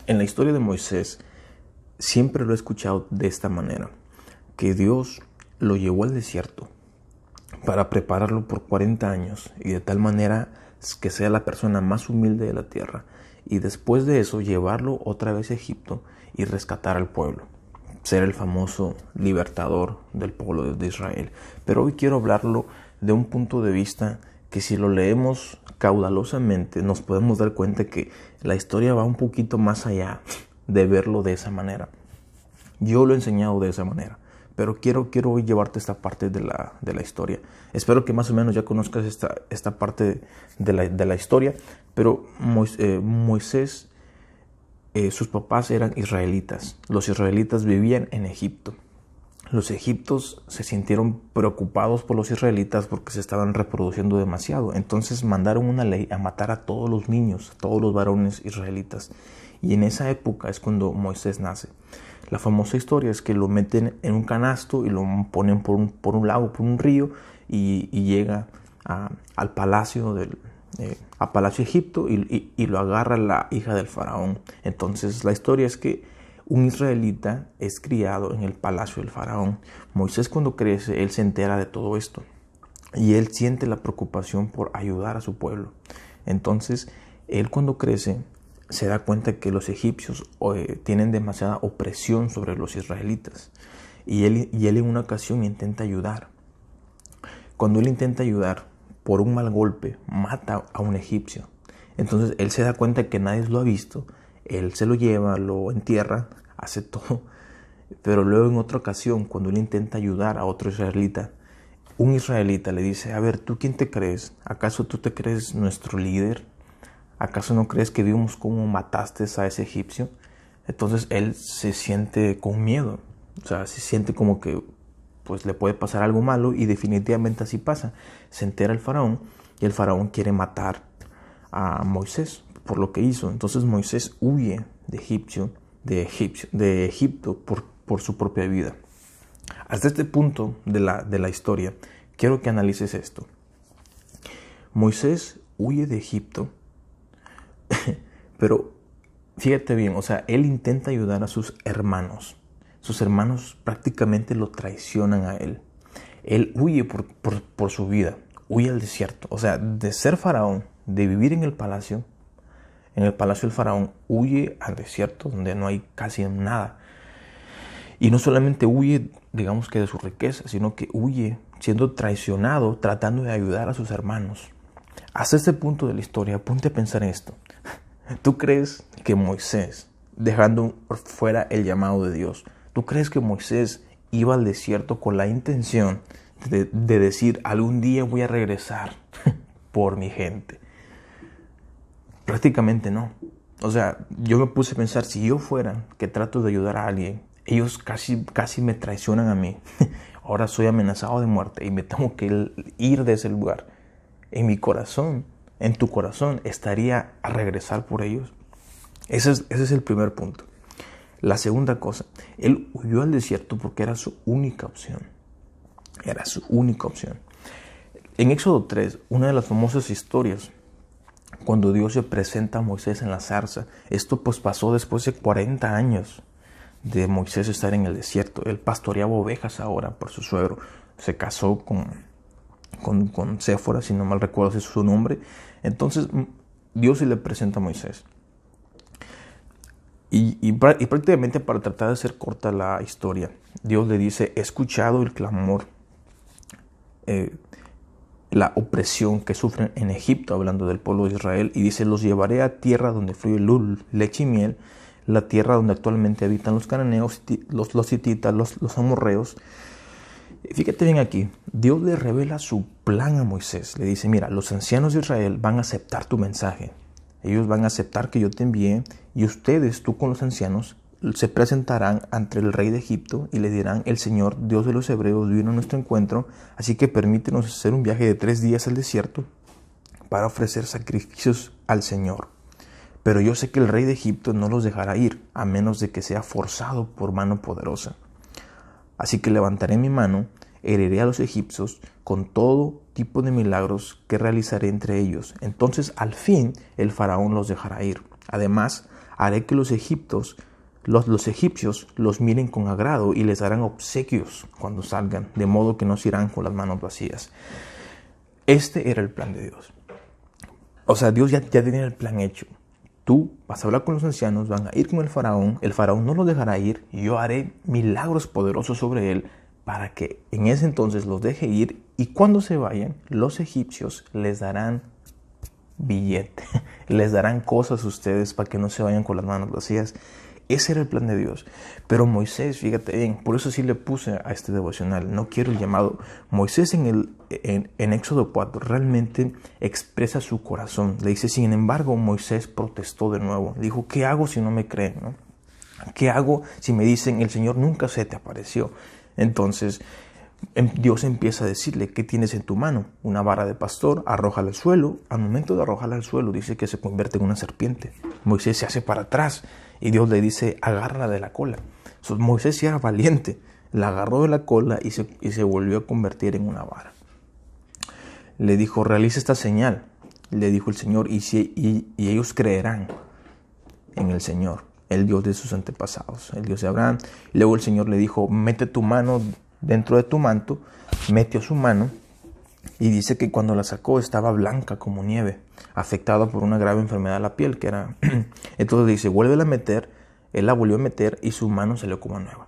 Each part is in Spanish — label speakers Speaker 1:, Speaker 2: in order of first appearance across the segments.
Speaker 1: En la historia de Moisés, siempre lo he escuchado de esta manera, que Dios lo llevó al desierto para prepararlo por 40 años y de tal manera que sea la persona más humilde de la tierra, y después de eso llevarlo otra vez a Egipto y rescatar al pueblo, ser el famoso libertador del pueblo de Israel. Pero hoy quiero hablarlo de un punto de vista que, si lo leemos caudalosamente, nos podemos dar cuenta que la historia va un poquito más allá de verlo de esa manera. Yo lo he enseñado de esa manera, pero quiero hoy llevarte esta parte de la historia. Espero que más o menos ya conozcas esta parte de la historia. Pero Moisés, sus papás eran israelitas. Los israelitas vivían en Egipto. Los egipcios se sintieron preocupados por los israelitas porque se estaban reproduciendo demasiado. Entonces mandaron una ley a matar a todos los niños, a todos los varones israelitas. Y en esa época es cuando Moisés nace. La famosa historia es que lo meten en un canasto y lo ponen por un lago, por un río, y llega al palacio a Palacio Egipto y lo agarra la hija del faraón. Entonces la historia es que un israelita es criado en el palacio del faraón. Moisés, cuando crece, él se entera de todo esto y él siente la preocupación por ayudar a su pueblo. Entonces él, cuando crece, se da cuenta que los egipcios tienen demasiada opresión sobre los israelitas, y él en una ocasión intenta ayudar. Cuando él intenta ayudar, por un mal golpe mata a un egipcio. Entonces él se da cuenta que nadie lo ha visto, él se lo lleva, lo entierra, hace todo. Pero luego, en otra ocasión, cuando él intenta ayudar a otro israelita, un israelita le dice: a ver, ¿tú quién te crees? ¿Acaso tú te crees nuestro líder? ¿Acaso no crees que vimos cómo mataste a ese egipcio? Entonces él se siente con miedo, o sea, se siente como que pues le puede pasar algo malo, y definitivamente así pasa. Se entera el faraón y el faraón quiere matar a Moisés por lo que hizo. Entonces Moisés huye de Egipto por su propia vida. Hasta este punto de la historia, quiero que analices esto. Moisés huye de Egipto, pero fíjate bien, o sea, él intenta ayudar a sus hermanos. Sus hermanos prácticamente lo traicionan a él. Él huye por su vida, huye al desierto. O sea, de ser faraón, de vivir en el palacio del faraón, huye al desierto donde no hay casi nada. Y no solamente huye, digamos que de su riqueza, sino que huye siendo traicionado, tratando de ayudar a sus hermanos. Hasta este punto de la historia, ponte a pensar en esto. ¿Tú crees que Moisés, dejando fuera el llamado de Dios, tú crees que Moisés iba al desierto con la intención de decir: algún día voy a regresar por mi gente? Prácticamente no. O sea, yo me puse a pensar, si yo fuera que trato de ayudar a alguien, ellos casi me traicionan a mí. Ahora soy amenazado de muerte y me tengo que ir de ese lugar. En mi corazón, en tu corazón, ¿estaría a regresar por ellos? Ese es el primer punto. La segunda cosa, él huyó al desierto porque era su única opción. Era su única opción. En Éxodo 3, una de las famosas historias, cuando Dios se presenta a Moisés en la zarza, esto pues pasó después de 40 años de Moisés estar en el desierto. Él pastoreaba ovejas ahora por su suegro. Se casó con Séfora, si no mal recuerdo ese es su nombre. Entonces Dios se le presenta a Moisés. Y prácticamente, para tratar de hacer corta la historia, Dios le dice: he escuchado el clamor, la opresión que sufren en Egipto, hablando del pueblo de Israel, y dice: los llevaré a tierra donde fluye leche y miel, la tierra donde actualmente habitan los cananeos, los hititas, los amorreos. Fíjate bien aquí, Dios le revela su plan a Moisés. Le dice: mira, los ancianos de Israel van a aceptar tu mensaje. Ellos van a aceptar que yo te envíe, y ustedes, tú con los ancianos, se presentarán ante el rey de Egipto y le dirán: el Señor, Dios de los hebreos, vino a nuestro encuentro, así que permítenos hacer un viaje de 3 días al desierto para ofrecer sacrificios al Señor. Pero yo sé que el rey de Egipto no los dejará ir, a menos de que sea forzado por mano poderosa. Así que levantaré mi mano, heriré a los egipcios con todo tipo de milagros que realizaré entre ellos. Entonces al fin el faraón los dejará ir. Además, haré que los egipcios los miren con agrado y les darán obsequios cuando salgan, de modo que no se irán con las manos vacías. Este era el plan de Dios. O sea, Dios ya tenía el plan hecho. Tú vas a hablar con los ancianos, van a ir con el faraón no los dejará ir, y yo haré milagros poderosos sobre él para que en ese entonces los deje ir, y cuando se vayan, los egipcios les darán billete, les darán cosas a ustedes para que no se vayan con las manos vacías. Ese era el plan de Dios. Pero Moisés, fíjate bien, por eso sí le puse a este devocional, no quiero el llamado. Moisés en Éxodo 4 realmente expresa su corazón. Le dice, sin embargo, Moisés protestó de nuevo. Dijo, ¿qué hago si no me creen? ¿No? ¿Qué hago si me dicen, el Señor nunca se te apareció? Entonces, Dios empieza a decirle, ¿qué tienes en tu mano? Una vara de pastor, arrójala al suelo. Al momento de arrojarla al suelo, dice que se convierte en una serpiente. Moisés se hace para atrás y Dios le dice, agárrala de la cola. Moisés sí era valiente, la agarró de la cola y se volvió a convertir en una vara. Le dijo, realiza esta señal, le dijo el Señor, y ellos creerán en el Señor, el Dios de sus antepasados, el Dios de Abraham. Y luego el Señor le dijo, mete tu mano dentro de tu manto, metió su mano y dice que cuando la sacó estaba blanca como nieve, afectada por una grave enfermedad de la piel, que era... Entonces dice, vuélvela a meter. Él la volvió a meter y su mano salió como nueva.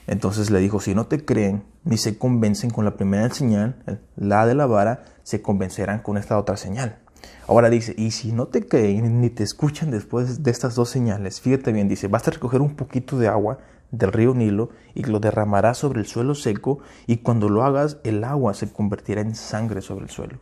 Speaker 1: Entonces le dijo, si no te creen ni se convencen con la primera señal, la de la vara, se convencerán con esta otra señal. Ahora dice, y si no te creen ni te escuchan después de estas dos señales, fíjate bien, dice, basta recoger un poquito de agua del río Nilo y lo derramarás sobre el suelo seco, y cuando lo hagas el agua se convertirá en sangre sobre el suelo.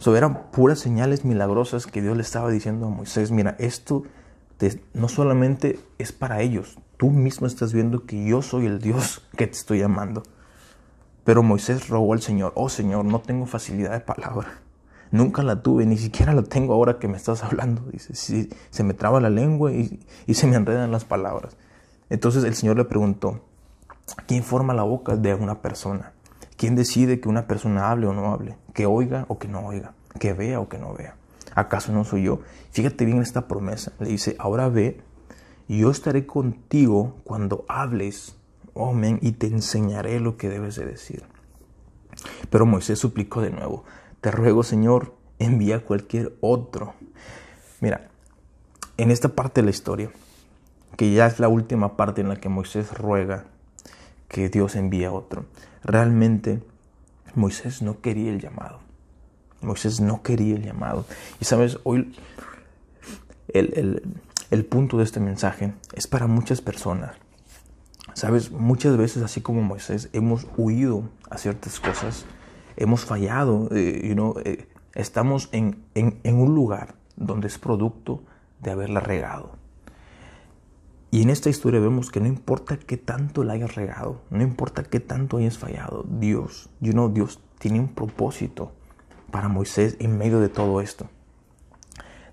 Speaker 1: Eran puras señales milagrosas que Dios le estaba diciendo a Moisés, mira, esto no solamente es para ellos, tú mismo estás viendo que yo soy el Dios que te estoy llamando. Pero Moisés rogó al Señor, oh Señor, no tengo facilidad de palabra, nunca la tuve, ni siquiera la tengo ahora que me estás hablando. Dice, sí, se me traba la lengua y se me enredan las palabras. Entonces el Señor le preguntó, ¿quién forma la boca de una persona? ¿Quién decide que una persona hable o no hable? ¿Que oiga o que no oiga? ¿Que vea o que no vea? ¿Acaso no soy yo? Fíjate bien esta promesa. Le dice, ahora ve, yo estaré contigo cuando hables, oh men, y te enseñaré lo que debes de decir. Pero Moisés suplicó de nuevo, te ruego, Señor, envía a cualquier otro. Mira, en esta parte de la historia, que ya es la última parte en la que Moisés ruega que Dios envíe a otro, realmente Moisés no quería el llamado. Moisés no quería el llamado. Y sabes, hoy el punto de este mensaje es para muchas personas. Sabes, muchas veces, así como Moisés, hemos huido a ciertas cosas, hemos fallado, estamos en un lugar donde es producto de haberla regado. Y en esta historia vemos que no importa qué tanto la hayas regado, no importa qué tanto hayas fallado, Dios tiene un propósito para Moisés en medio de todo esto.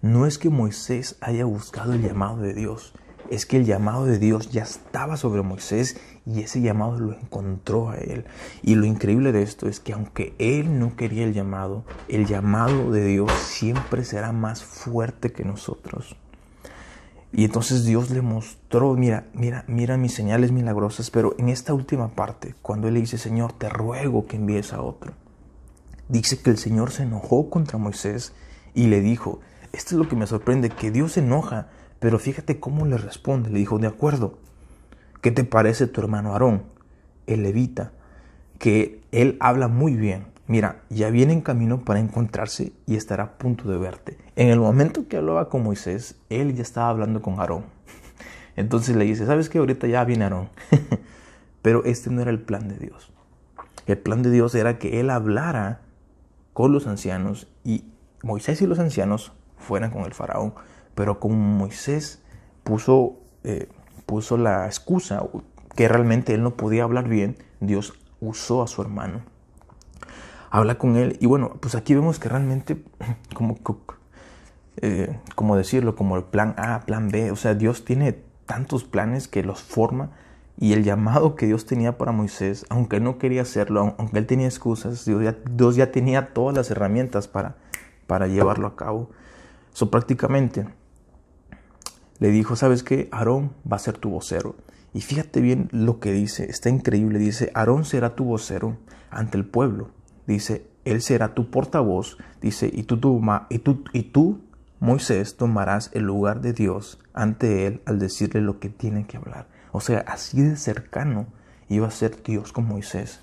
Speaker 1: No es que Moisés haya buscado el llamado de Dios, es que el llamado de Dios ya estaba sobre Moisés y ese llamado lo encontró a él. Y lo increíble de esto es que aunque él no quería el llamado de Dios siempre será más fuerte que nosotros. Y entonces Dios le mostró, mira mis señales milagrosas, pero en esta última parte, cuando él le dice, Señor, te ruego que envíes a otro, dice que el Señor se enojó contra Moisés y le dijo, esto es lo que me sorprende, que Dios se enoja, pero fíjate cómo le responde. Le dijo, de acuerdo, ¿qué te parece tu hermano Aarón, el levita? Que él habla muy bien. Mira, ya viene en camino para encontrarse y estará a punto de verte. En el momento que hablaba con Moisés, él ya estaba hablando con Aarón. Entonces le dice, ¿sabes qué? Ahorita ya viene Aarón. Pero este no era el plan de Dios. El plan de Dios era que él hablara con los ancianos y Moisés y los ancianos fueran con el faraón. Pero como Moisés puso la excusa que realmente él no podía hablar bien, Dios usó a su hermano. Habla con él y bueno, pues aquí vemos que realmente, como decirlo, como el plan A, plan B, o sea, Dios tiene tantos planes que los forma y el llamado que Dios tenía para Moisés, aunque él no quería hacerlo, aunque él tenía excusas, Dios ya tenía todas las herramientas para llevarlo a cabo. Prácticamente, le dijo, ¿sabes qué? Aarón va a ser tu vocero. Y fíjate bien lo que dice, está increíble. Dice, Aarón será tu vocero ante el pueblo. Dice, él será tu portavoz. Dice, y tú, Moisés, tomarás el lugar de Dios ante él al decirle lo que tiene que hablar. O sea, así de cercano iba a ser Dios con Moisés.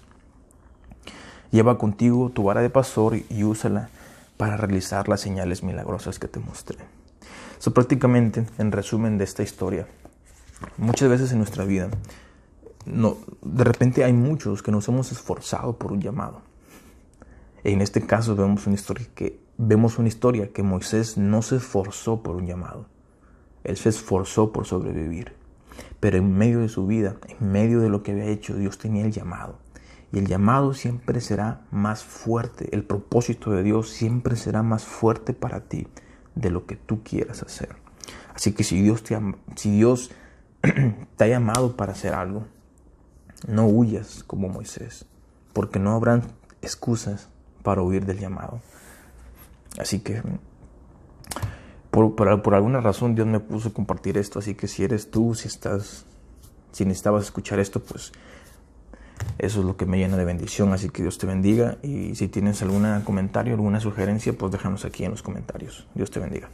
Speaker 1: Lleva contigo tu vara de pastor y úsala para realizar las señales milagrosas que te mostré. So, prácticamente, en resumen de esta historia, muchas veces en nuestra vida, de repente hay muchos que nos hemos esforzado por un llamado. En este caso vemos una historia que Moisés no se esforzó por un llamado. Él se esforzó por sobrevivir. Pero en medio de su vida, en medio de lo que había hecho, Dios tenía el llamado. Y el llamado siempre será más fuerte. El propósito de Dios siempre será más fuerte para ti de lo que tú quieras hacer. Así que si Dios te ha llamado para hacer algo, no huyas como Moisés, porque no habrán excusas para huir del llamado. Así que por alguna razón Dios me puso a compartir esto. Así que si eres tú, si necesitabas escuchar esto, pues eso es lo que me llena de bendición. Así que Dios te bendiga. Y si tienes algún comentario, alguna sugerencia, pues déjanos aquí en los comentarios. Dios te bendiga.